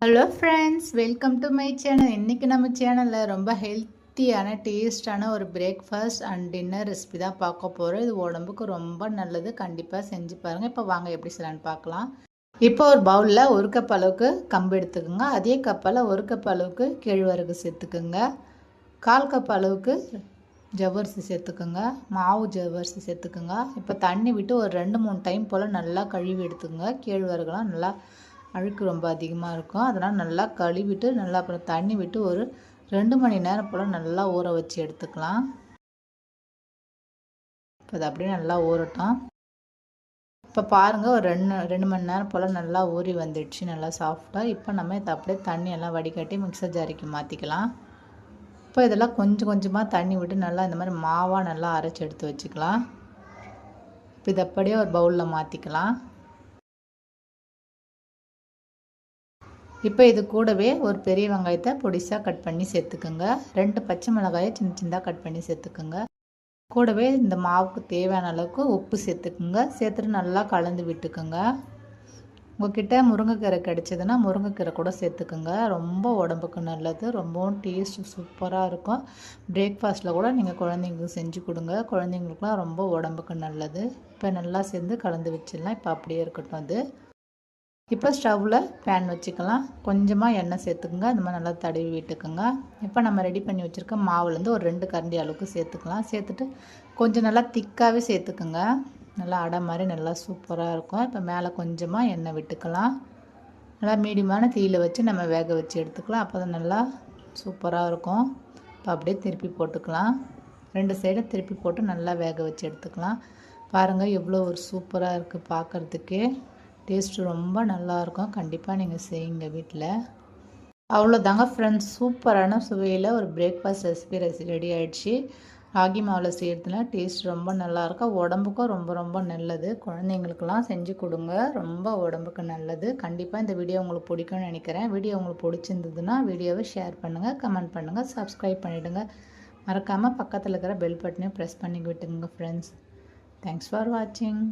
Hello friends, welcome to my channel. இன்றைக்கி நம்ம சேனலில் ரொம்ப ஹெல்த்தியான டேஸ்டான ஒரு பிரேக்ஃபாஸ்ட் அண்ட் டின்னர் ரெசிபி தான் பார்க்க போகிறோம். இது உடம்புக்கு ரொம்ப நல்லது. கண்டிப்பாக செஞ்சு பாருங்கள். இப்போ வாங்க எப்படி செய்யலான்னு பார்க்கலாம். இப்போ ஒரு பவுலில் 1 கப் அளவுக்கு கம்பு எடுத்துக்கோங்க. அதே கப்பால் 1 கப் அளவுக்கு கேழ்வரகு சேர்த்துக்குங்க. 1/4 கப் அளவுக்கு ஜவ்வரிசி சேர்த்துக்குங்க. மாவு ஜவ்வரிசி சேர்த்துக்குங்க. இப்போ தண்ணி விட்டு ஒரு 2-3 டைம் போல் நல்லா கழுவி எடுத்துக்கோங்க. கேழ்வரகுலாம் நல்லா அழுக்கு ரொம்ப அதிகமாக இருக்கும். அதனால் நல்லா கழுவிட்டு நல்லா அப்புறம் தண்ணி விட்டு ஒரு 2 மணி நேரம் போல் நல்லா ஊற வச்சு எடுத்துக்கலாம். இப்போ அது அப்படியே நல்லா ஊறட்டும். இப்போ பாருங்கள், ஒரு 2 மணி நேரம் போல் நல்லா ஊறி வந்துடுச்சு, நல்லா சாஃப்டாக. இப்போ நம்ம இதை அப்படியே தண்ணியெல்லாம் வடிகட்டி மிக்சர் ஜாரிக்கு மாற்றிக்கலாம். இப்போ இதெல்லாம் கொஞ்சம் கொஞ்சமாக தண்ணி விட்டு நல்லா இந்த மாதிரி மாவாக நல்லா அரைச்சி எடுத்து வச்சுக்கலாம். இப்போ இதை அப்படியே ஒரு பவுலில் மாற்றிக்கலாம். இப்போ இது கூடவே ஒரு பெரிய வெங்காயத்தை பொடிசாக கட் பண்ணி சேர்த்துக்குங்க. 2 பச்சை மிளகாயை சின்ன சின்னதாக கட் பண்ணி சேர்த்துக்குங்க. கூடவே இந்த மாவுக்கு தேவையான அளவுக்கு உப்பு சேர்த்துக்குங்க. சேர்த்துட்டு நல்லா கலந்து விட்டுக்குங்க. உங்கள்கிட்ட முருங்கைக்கீரை கிடைச்சதுன்னா முருங்கைக்கீரை கூட சேர்த்துக்குங்க. ரொம்ப உடம்புக்கு நல்லது. ரொம்பவும் டேஸ்ட் சூப்பராக இருக்கும். பிரேக்ஃபாஸ்ட்டில் கூட நீங்கள் குழந்தைங்களுக்கு செஞ்சு கொடுங்க. குழந்தைங்களுக்குலாம் ரொம்ப உடம்புக்கு நல்லது. இப்போ நல்லா சேர்ந்து கலந்து வச்சிடலாம். இப்போ அப்படியே இருக்கட்டும். அது இப்போ ஸ்டவ்வில் பேன் வச்சுக்கலாம். கொஞ்சமாக எண்ணெய் சேர்த்துக்குங்க. அந்த மாதிரி நல்லா தடவி விட்டுக்குங்க. இப்போ நம்ம ரெடி பண்ணி வச்சுருக்க மாவுலேருந்து ஒரு 2 கரண்டி அளவுக்கு சேர்த்துக்கலாம். சேர்த்துட்டு கொஞ்சம் நல்லா திக்காகவே சேர்த்துக்குங்க. நல்லா அடை மாதிரி நல்லா சூப்பராக இருக்கும். இப்போ மேலே கொஞ்சமாக எண்ணெய் விட்டுக்கலாம். நல்லா மீடியமான தீயில் வச்சு நம்ம வேக வச்சு எடுத்துக்கலாம். அப்போ தான் நல்லா சூப்பராக இருக்கும். இப்போ அப்படியே திருப்பி போட்டுக்கலாம். 2 சைடும் திருப்பி போட்டு நல்லா வேக வச்சு எடுத்துக்கலாம். பாருங்கள், எவ்வளோ ஒரு சூப்பராக இருக்குது பார்க்குறதுக்கே. டேஸ்ட்டு ரொம்ப நல்லாயிருக்கும். கண்டிப்பாக நீங்கள் செய்யுங்க வீட்டில். அவ்வளோதாங்க ஃப்ரெண்ட்ஸ், சூப்பரான சுவையில் ஒரு பிரேக்ஃபாஸ்ட் ரெசிபி ரெடி ஆகிடுச்சு. ராகி மாவில் செய்கிறதுனா டேஸ்ட் ரொம்ப நல்லாயிருக்கும். உடம்புக்கும் ரொம்ப ரொம்ப நல்லது. குழந்தைங்களுக்கெல்லாம் செஞ்சு கொடுங்க. ரொம்ப உடம்புக்கு நல்லது. கண்டிப்பாக இந்த வீடியோ உங்களுக்கு பிடிக்கும்னு நினைக்கிறேன். வீடியோ உங்களுக்கு பிடிச்சிருந்ததுன்னா வீடியோவை ஷேர் பண்ணுங்கள், கமெண்ட் பண்ணுங்கள், சப்ஸ்கிரைப் பண்ணிவிடுங்க. மறக்காமல் பக்கத்தில் இருக்கிற பெல் பட்டனையும் ப்ரெஸ் பண்ணி விட்டுங்க ஃப்ரெண்ட்ஸ். தேங்க்ஸ் ஃபார் வாட்சிங்.